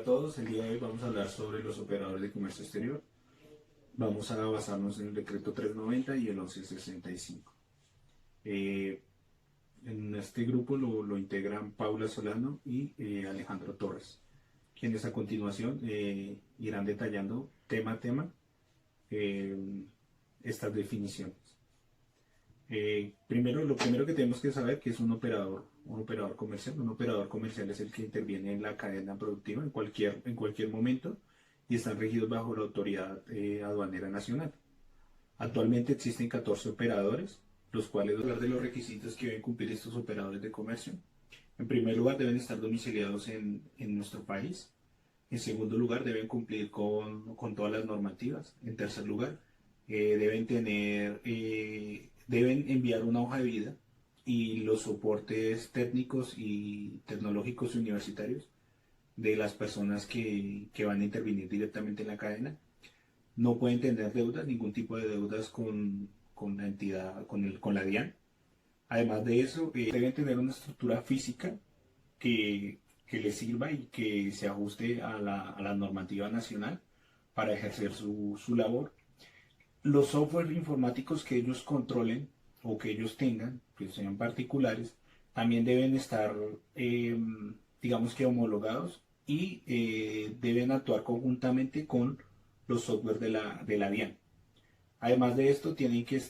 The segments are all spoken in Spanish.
a todos, el día de hoy vamos a hablar sobre los operadores de comercio exterior. Vamos a basarnos en el decreto 390 y el 1165. Eh, en este grupo lo integran Paula Solano y Alejandro Torres, quienes a continuación irán detallando tema a tema eh, estas definiciones. Lo primero que tenemos que saber que es un operador comercial. Un operador comercial es el que interviene en la cadena productiva en cualquier momento y están regidos bajo la autoridad aduanera nacional. Actualmente existen 14 operadores, los cuales hablar de los requisitos que deben cumplir estos operadores de comercio. En primer lugar, deben estar domiciliados en nuestro país. En segundo lugar, deben cumplir con todas las normativas. En tercer lugar, deben enviar una hoja de vida y los soportes técnicos y tecnológicos universitarios de las personas que van a intervenir directamente en la cadena. No pueden tener deudas, ningún tipo de deudas con la entidad, con la DIAN. Además de eso, deben tener una estructura física que les sirva y que se ajuste a la normativa nacional para ejercer su labor. Los software informáticos que ellos controlen o que ellos tengan, que sean particulares, también deben estar, digamos que homologados y deben actuar conjuntamente con los software de la DIAN. Además de esto, tienen que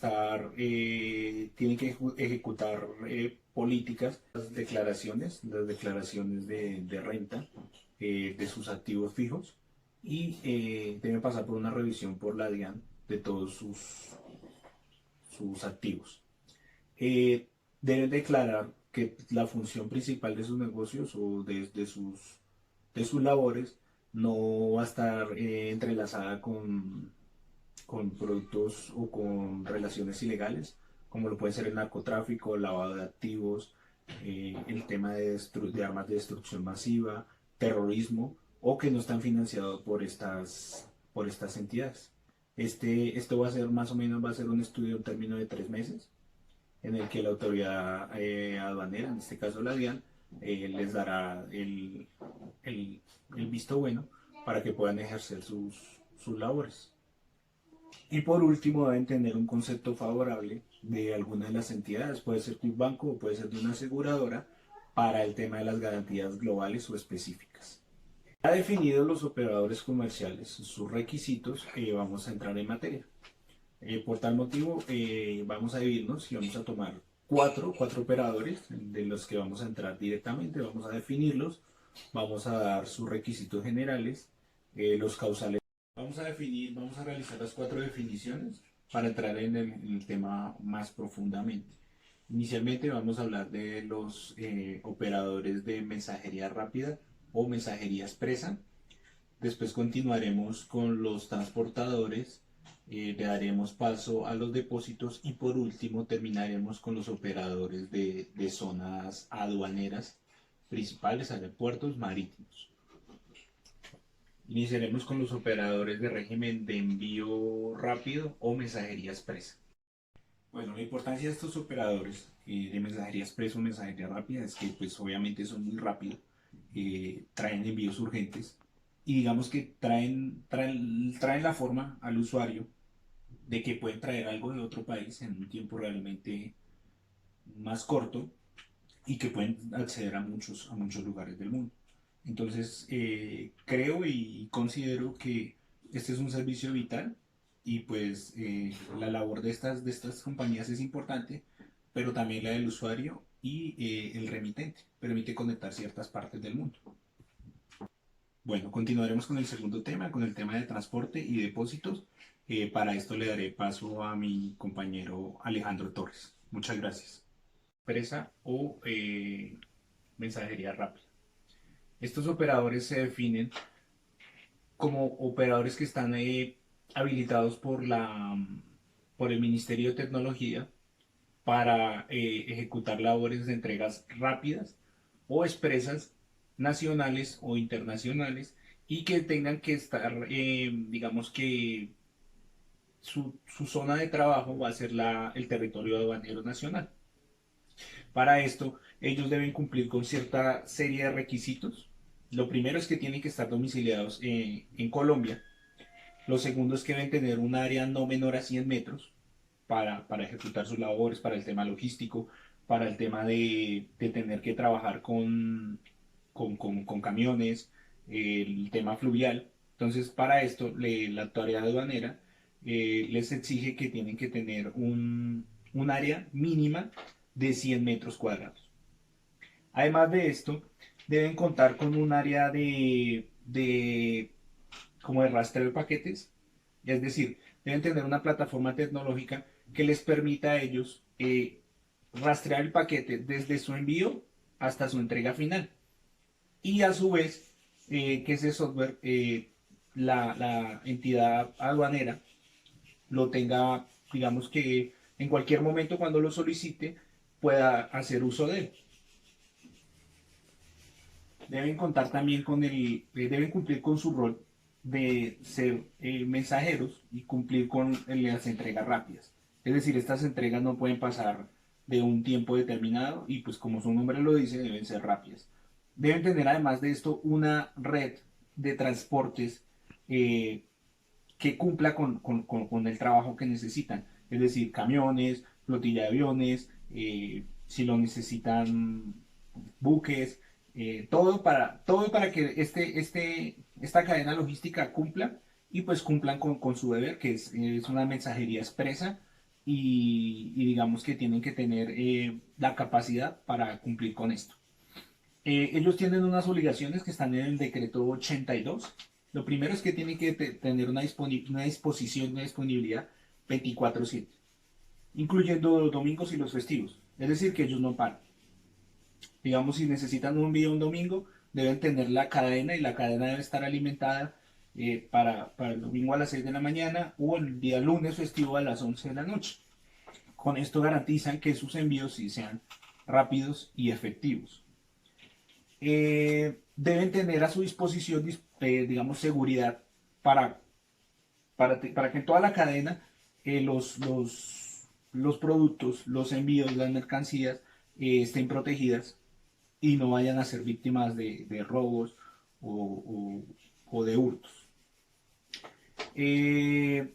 ejecutar políticas, las declaraciones de renta de sus activos fijos y deben pasar por una revisión por la DIAN de todos sus activos. Deben declarar que la función principal de sus negocios o de sus labores no va a estar entrelazada con productos o con relaciones ilegales, como lo puede ser el narcotráfico, el lavado de activos, el tema de armas de destrucción masiva, terrorismo, o que no están financiados por estas entidades. Esto va a ser más o menos, va a ser un estudio en término de 3 meses, en el que la autoridad aduanera, en este caso la DIAN, les dará el visto bueno para que puedan ejercer sus labores. Y por último, deben tener un concepto favorable de alguna de las entidades, puede ser de un banco o puede ser de una aseguradora, para el tema de las garantías globales o específicas. Ya definidos los operadores comerciales, sus requisitos, vamos a entrar en materia. Por tal motivo, vamos a dividirnos y vamos a tomar cuatro operadores de los que vamos a entrar directamente, vamos a definirlos, vamos a dar sus requisitos generales, los causales. Vamos a realizar las 4 definiciones para entrar en el tema más profundamente. Inicialmente vamos a hablar de los operadores de mensajería rápida o mensajería expresa. Después continuaremos con los transportadores, le daremos paso a los depósitos y por último terminaremos con los operadores de zonas aduaneras principales, aeropuertos marítimos. Iniciaremos con los operadores de régimen de envío rápido o mensajería expresa. Bueno, la importancia de estos operadores de mensajería expresa o mensajería rápida es que pues obviamente son muy rápidos, traen envíos urgentes y digamos que traen la forma al usuario de que pueden traer algo de otro país en un tiempo realmente más corto y que pueden acceder a muchos lugares del mundo. Entonces, creo y considero que este es un servicio vital y pues la labor de estas compañías es importante, pero también la del usuario y el remitente. Permite conectar ciertas partes del mundo. Bueno, continuaremos con el segundo tema, con el tema de transporte y depósitos. Para esto le daré paso a mi compañero Alejandro Torres. Muchas gracias. Empresa o mensajería rápida. Estos operadores se definen como operadores que están habilitados por el Ministerio de Tecnología para ejecutar labores de entregas rápidas o expresas nacionales o internacionales y que tengan que estar, digamos que su zona de trabajo va a ser el territorio aduanero nacional. Para esto, ellos deben cumplir con cierta serie de requisitos lo primero es que tienen que estar domiciliados en Colombia. Lo segundo es que deben tener un área no menor a 100 metros para ejecutar sus labores, para el tema logístico, para el tema de tener que trabajar con camiones, el tema fluvial. Entonces, para esto, la autoridad aduanera les exige que tienen que tener un área mínima de 100 metros cuadrados. Además de esto, deben contar con un área como de rastreo de paquetes, es decir, deben tener una plataforma tecnológica que les permita a ellos rastrear el paquete desde su envío hasta su entrega final. Y a su vez, que ese software, la entidad aduanera, lo tenga, digamos que en cualquier momento cuando lo solicite, pueda hacer uso de él. Deben contar también deben cumplir con su rol de ser mensajeros y cumplir con las entregas rápidas. Es decir, estas entregas no pueden pasar de un tiempo determinado y pues como su nombre lo dice, deben ser rápidas. Deben tener además de esto una red de transportes que cumpla con el trabajo que necesitan. Es decir, camiones, flotilla de aviones, si lo necesitan buques, todo para que esta cadena logística cumpla y pues cumplan con su deber, que es una mensajería expresa y digamos que tienen que tener la capacidad para cumplir con esto. Ellos tienen unas obligaciones que están en el decreto 82. Lo primero es que tienen que tener una disposición, una disponibilidad 24/7, incluyendo los domingos y los festivos. Es decir, que ellos no paran. Digamos, si necesitan un envío un domingo, deben tener la cadena y la cadena debe estar alimentada para el domingo a las 6 de la mañana o el día lunes festivo a las 11 de la noche. Con esto garantizan que sus envíos sí sean rápidos y efectivos. Deben tener a su disposición, digamos, seguridad para, para que en toda la cadena los productos, los envíos, las mercancías estén protegidas y no vayan a ser víctimas de robos o, o de hurtos. Eh,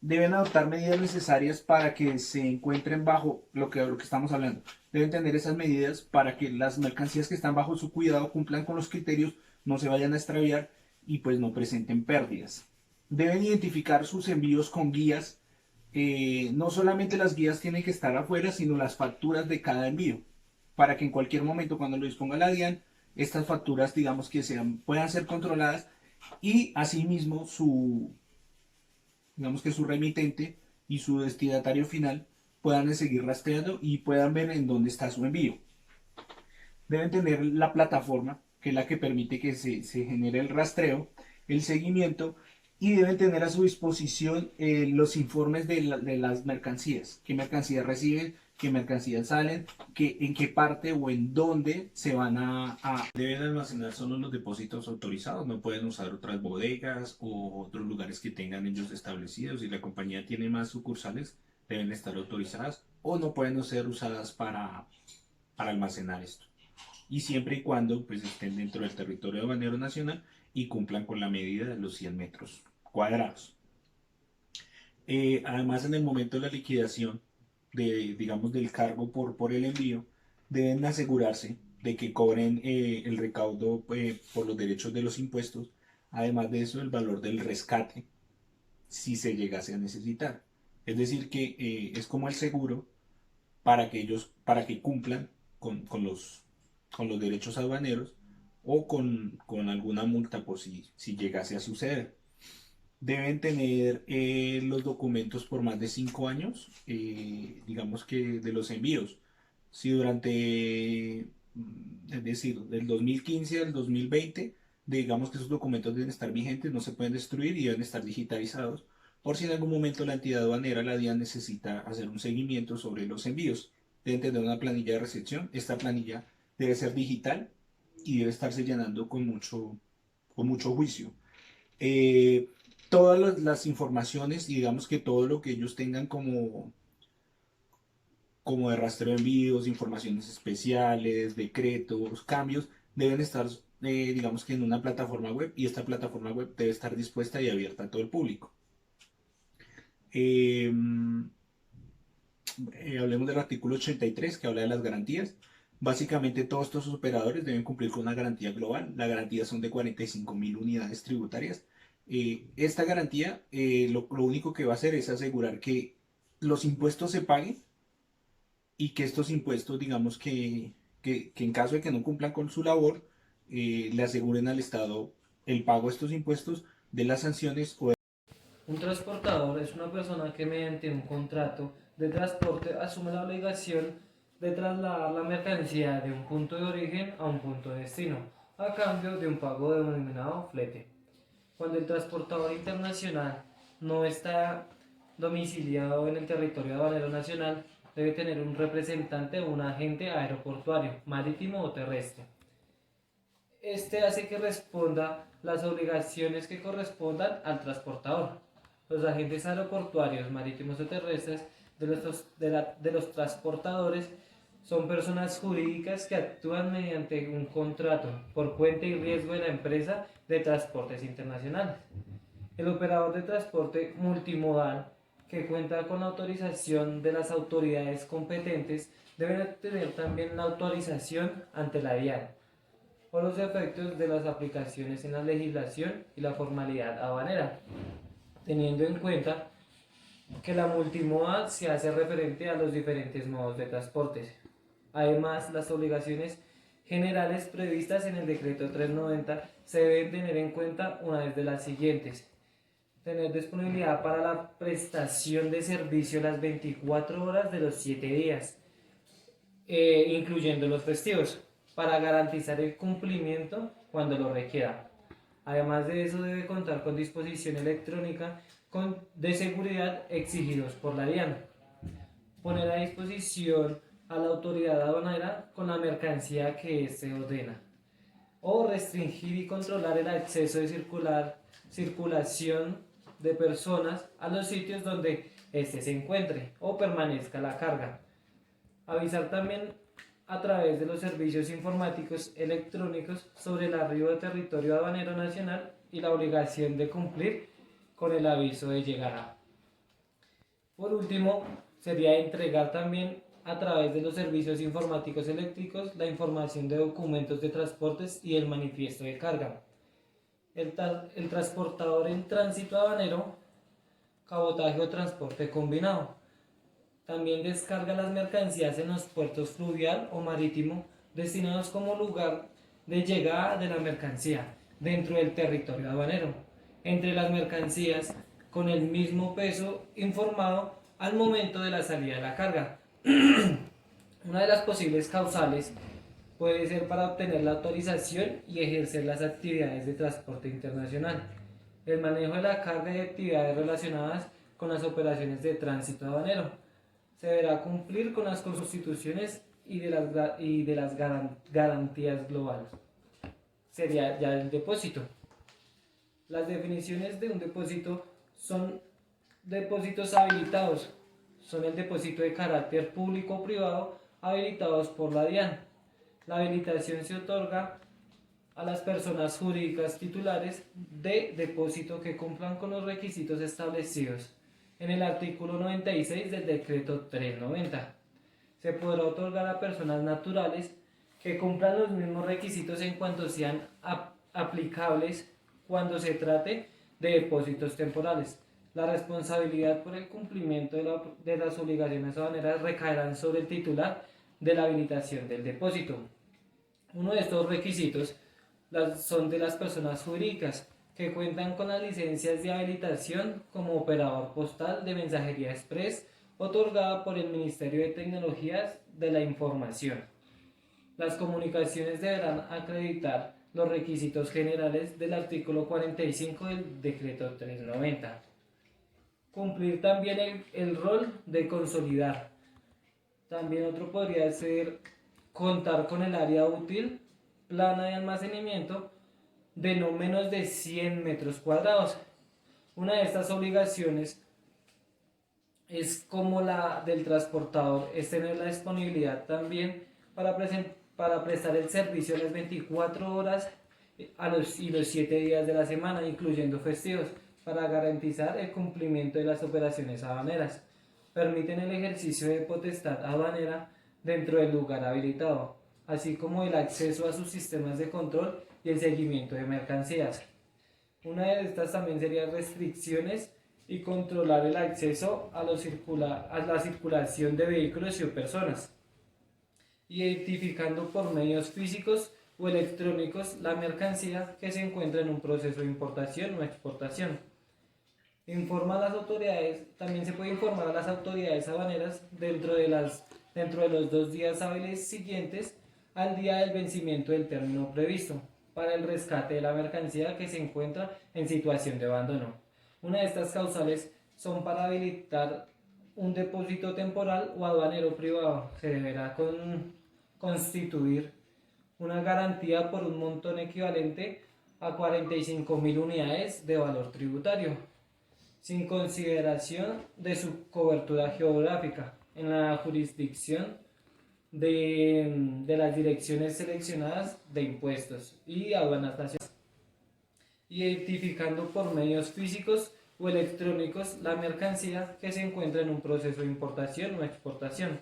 Deben adoptar medidas necesarias para que se encuentren bajo lo que estamos hablando. Deben tener esas medidas para que las mercancías que están bajo su cuidado cumplan con los criterios, no se vayan a extraviar y pues no presenten pérdidas. Deben identificar sus envíos con guías. No solamente las guías tienen que estar afuera, sino las facturas de cada envío, para que en cualquier momento cuando lo disponga la DIAN, estas facturas digamos que puedan ser controladas y asimismo digamos que su remitente y su destinatario final puedan seguir rastreando y puedan ver en dónde está su envío. Deben tener la plataforma, que es la que permite que se genere el rastreo, el seguimiento, y deben tener a su disposición los informes de las mercancías, qué mercancías reciben, qué mercancías salen, en qué parte o en dónde se van Deben almacenar solo los depósitos autorizados, no pueden usar otras bodegas o otros lugares que tengan ellos establecidos. Si la compañía tiene más sucursales, deben estar autorizadas o no pueden ser usadas para almacenar esto. Y siempre y cuando pues, estén dentro del territorio aduanero nacional y cumplan con la medida de los 100 metros cuadrados. Además, en el momento de la liquidación digamos, del cargo por el envío, deben asegurarse de que cobren el recaudo por los derechos de los impuestos, además de eso, el valor del rescate, si se llegase a necesitar. Es decir, que es como el seguro para que cumplan con los derechos aduaneros o con alguna multa por si llegase a suceder. Deben tener los documentos por más de 5 años, digamos que de los envíos. Si es decir, del 2015 al 2020, digamos que esos documentos deben estar vigentes, no se pueden destruir y deben estar digitalizados, por si en algún momento la entidad aduanera, la DIAN, necesita hacer un seguimiento sobre los envíos. Deben tener una planilla de recepción. Esta planilla debe ser digital y debe estarse llenando con mucho juicio. Eh, Todas las informaciones y digamos que todo lo que ellos tengan como de rastreo de envíos, informaciones especiales, decretos, cambios, deben estar digamos que en una plataforma web, y esta plataforma web debe estar dispuesta y abierta a todo el público. Eh, Hablemos del artículo 83 que habla de las garantías. Básicamente todos estos operadores deben cumplir con una garantía global. La garantía son de 45.000 unidades tributarias. Esta garantía lo único que va a hacer es asegurar que los impuestos se paguen y que estos impuestos, digamos que en caso de que no cumplan con su labor, le aseguren al Estado el pago de estos impuestos, de las sanciones o de... Un transportador es una persona que mediante un contrato de transporte asume la obligación de trasladar la mercancía de un punto de origen a un punto de destino, a cambio de un pago denominado flete. Cuando el transportador internacional no está domiciliado en el territorio aduanero nacional, debe tener un representante o un agente aeroportuario, marítimo o terrestre. Este hace que responda las obligaciones que correspondan al transportador. Los agentes aeroportuarios, marítimos o terrestres de los transportadores son personas jurídicas que actúan mediante un contrato por cuenta y riesgo de la empresa de transportes internacionales. El operador de transporte multimodal que cuenta con la autorización de las autoridades competentes debe tener también la autorización ante la DIAN o los efectos de las aplicaciones en la legislación y la formalidad aduanera, teniendo en cuenta que la multimoda se hace referente a los diferentes modos de transporte. Además, las obligaciones generales previstas en el decreto 390 se deben tener en cuenta una vez de las siguientes: tener disponibilidad para la prestación de servicio las 24 horas de los 7 días, incluyendo los festivos, para garantizar el cumplimiento cuando lo requiera. Además de eso, debe contar con disposición electrónica de seguridad exigidos por la DIAN. Poner a disposición a la autoridad aduanera con la mercancía que se ordena. O restringir y controlar el acceso de circulación de personas a los sitios donde éste se encuentre o permanezca la carga. Avisar también a través de los servicios informáticos electrónicos sobre el arribo de territorio aduanero nacional y la obligación de cumplir con el aviso de llegada. Por último, sería entregar también a través de los servicios informáticos eléctricos la información de documentos de transportes y el manifiesto de carga. El transportador en tránsito aduanero, cabotaje o transporte combinado. También descarga las mercancías en los puertos fluvial o marítimo destinados como lugar de llegada de la mercancía dentro del territorio aduanero, entre las mercancías con el mismo peso informado al momento de la salida de la carga. Una de las posibles causales puede ser para obtener la autorización y ejercer las actividades de transporte internacional, el manejo de la carga y actividades relacionadas con las operaciones de tránsito aduanero. Se deberá cumplir con las constituciones y de las garantías globales. Sería ya el depósito. Las definiciones de un depósito son depósitos habilitados. Son el depósito de carácter público o privado habilitados por la DIAN. La habilitación se otorga a las personas jurídicas titulares de depósito que cumplan con los requisitos establecidos en el artículo 96 del decreto 390. Se podrá otorgar a personas naturales que cumplan los mismos requisitos en cuanto sean aplicables cuando se trate de depósitos temporales. La responsabilidad por el cumplimiento de las obligaciones aduaneras recaerán sobre el titular de la habilitación del depósito. Uno de estos requisitos son de las personas jurídicas que cuentan con las licencias de habilitación como operador postal de mensajería express otorgada por el Ministerio de Tecnologías de la Información. Las comunicaciones deberán acreditar los requisitos generales del artículo 45 del decreto 390. Cumplir también el rol de consolidar. También otro podría ser contar con el área útil plana de almacenamiento de no menos de 100 metros cuadrados. Una de estas obligaciones es como la del transportador, es tener la disponibilidad también para prestar el servicio a las 24 horas y los 7 días de la semana, incluyendo festivos, para garantizar el cumplimiento de las operaciones aduaneras. Permiten el ejercicio de potestad aduanera dentro del lugar habilitado, así como el acceso a sus sistemas de control y el seguimiento de mercancías. Una de estas también sería restricciones y controlar el acceso a la circulación de vehículos y personas, identificando por medios físicos o electrónicos la mercancía que se encuentra en un proceso de importación o exportación. También se puede informar a las autoridades aduaneras dentro de los 2 días hábiles siguientes al día del vencimiento del término previsto para el rescate de la mercancía que se encuentra en situación de abandono. Una de estas causales son para habilitar un depósito temporal o aduanero privado. Se deberá constituir una garantía por un montón equivalente a 45.000 unidades de valor tributario, sin consideración de su cobertura geográfica en la jurisdicción de las direcciones seleccionadas de impuestos y aduanas nacionales, identificando por medios físicos o electrónicos la mercancía que se encuentra en un proceso de importación o exportación.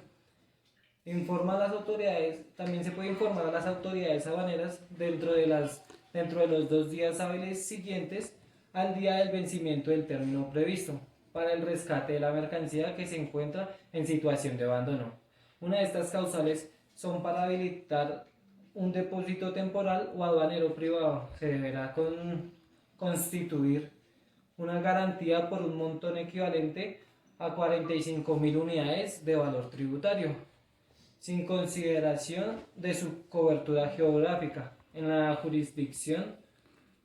También se puede informar a las autoridades aduaneras dentro de los 2 días hábiles siguientes al día del vencimiento del término previsto para el rescate de la mercancía que se encuentra en situación de abandono. Una de estas causales son para habilitar un depósito temporal o aduanero privado. Se deberá constituir una garantía por un montón equivalente a 45.000 unidades de valor tributario, sin consideración de su cobertura geográfica en la jurisdicción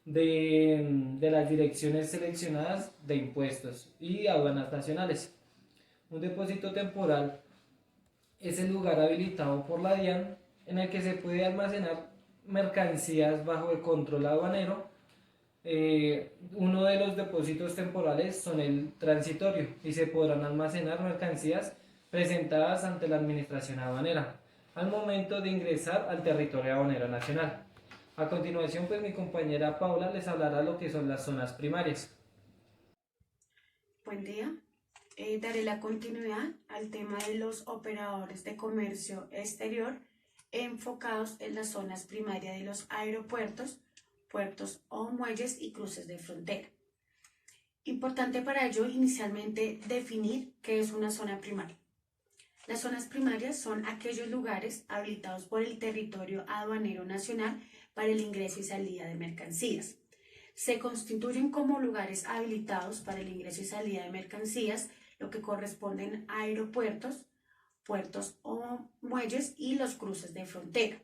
de las direcciones seleccionadas de impuestos y aduanas nacionales. Un depósito temporal es el lugar habilitado por la DIAN en el que se puede almacenar mercancías bajo el control aduanero. Uno de los depósitos temporales son el transitorio y se podrán almacenar mercancías presentadas ante la Administración Aduanera al momento de ingresar al territorio aduanero nacional. A continuación, pues mi compañera Paula les hablará lo que son las zonas primarias. Buen día. Daré la continuidad al tema de los operadores de comercio exterior enfocados en las zonas primarias de los aeropuertos, puertos o muelles y cruces de frontera. Importante para ello inicialmente definir qué es una zona primaria. Las zonas primarias son aquellos lugares habilitados por el territorio aduanero nacional para el ingreso y salida de mercancías. Se constituyen como lugares habilitados para el ingreso y salida de mercancías, lo que corresponden a aeropuertos, puertos o muelles y los cruces de frontera.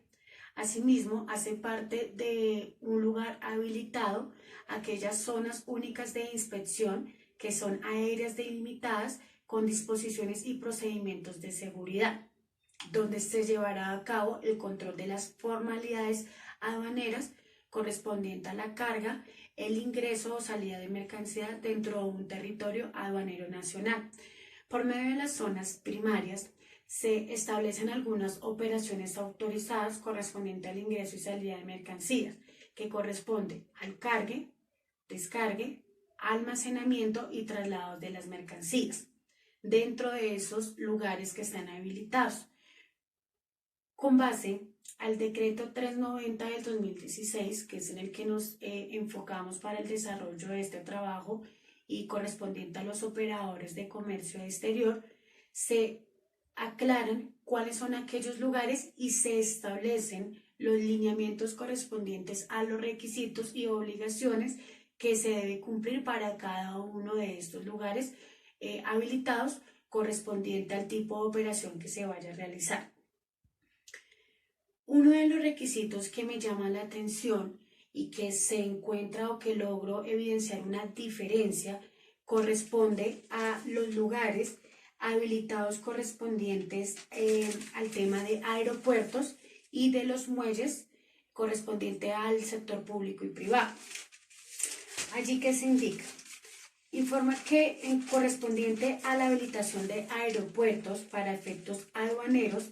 Asimismo, hace parte de un lugar habilitado aquellas zonas únicas de inspección que son aéreas delimitadas con disposiciones y procedimientos de seguridad, donde se llevará a cabo el control de las formalidades aduaneras correspondiente a la carga, el ingreso o salida de mercancía dentro de un territorio aduanero nacional. Por medio de las zonas primarias se establecen algunas operaciones autorizadas correspondientes al ingreso y salida de mercancías, que corresponde al cargue, descargue, almacenamiento y traslado de las mercancías dentro de esos lugares que están habilitados. Con base al decreto 390 del 2016, que es en el que nos enfocamos para el desarrollo de este trabajo y correspondiente a los operadores de comercio exterior, se aclaran cuáles son aquellos lugares y se establecen los lineamientos correspondientes a los requisitos y obligaciones que se debe cumplir para cada uno de estos lugares habilitados correspondiente al tipo de operación que se vaya a realizar. Uno de los requisitos que me llama la atención y que se encuentra o que logro evidenciar una diferencia corresponde a los lugares habilitados correspondientes al tema de aeropuertos y de los muelles correspondiente al sector público y privado. Allí que se indica, informa que correspondiente a la habilitación de aeropuertos para efectos aduaneros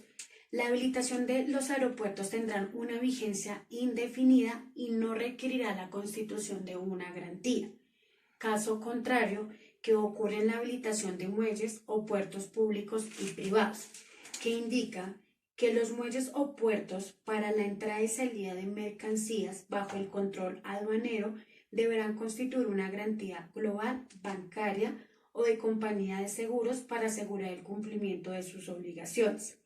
La habilitación de los aeropuertos tendrá una vigencia indefinida y no requerirá la constitución de una garantía. Caso contrario, que ocurre en la habilitación de muelles o puertos públicos y privados, que indica que los muelles o puertos para la entrada y salida de mercancías bajo el control aduanero deberán constituir una garantía global bancaria o de compañía de seguros para asegurar el cumplimiento de sus obligaciones.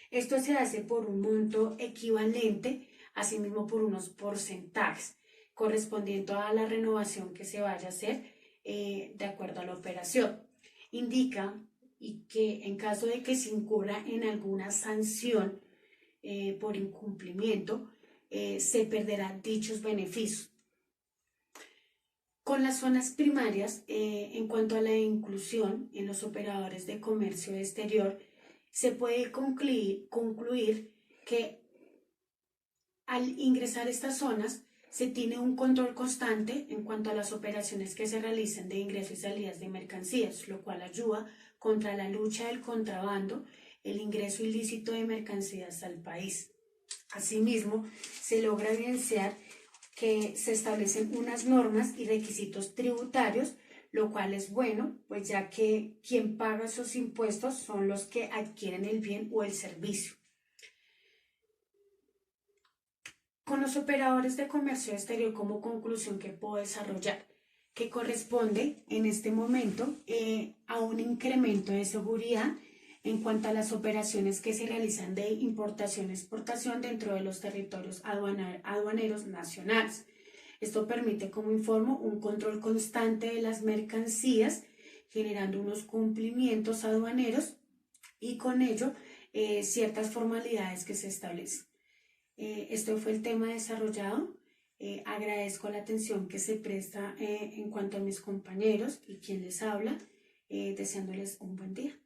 Esto se hace por un monto equivalente, asimismo por unos porcentajes, correspondiente a la renovación que se vaya a hacer de acuerdo a la operación. Indica y que en caso de que se incurra en alguna sanción por incumplimiento, se perderán dichos beneficios. Con las zonas primarias, en cuanto a la inclusión en los operadores de comercio exterior, se puede concluir que al ingresar a estas zonas se tiene un control constante en cuanto a las operaciones que se realizan de ingreso y salidas de mercancías, lo cual ayuda contra la lucha del contrabando, el ingreso ilícito de mercancías al país. Asimismo, se logra evidenciar que se establecen unas normas y requisitos tributarios, lo cual es bueno, pues ya que quien paga esos impuestos son los que adquieren el bien o el servicio. Con los operadores de comercio exterior, como conclusión que puedo desarrollar, que corresponde en este momento a un incremento de seguridad en cuanto a las operaciones que se realizan de importación y exportación dentro de los territorios aduaneros nacionales. Esto permite, como informo, un control constante de las mercancías, generando unos cumplimientos aduaneros y con ello ciertas formalidades que se establecen. Esto fue el tema desarrollado. Agradezco la atención que se presta en cuanto a mis compañeros y quien les habla, deseándoles un buen día.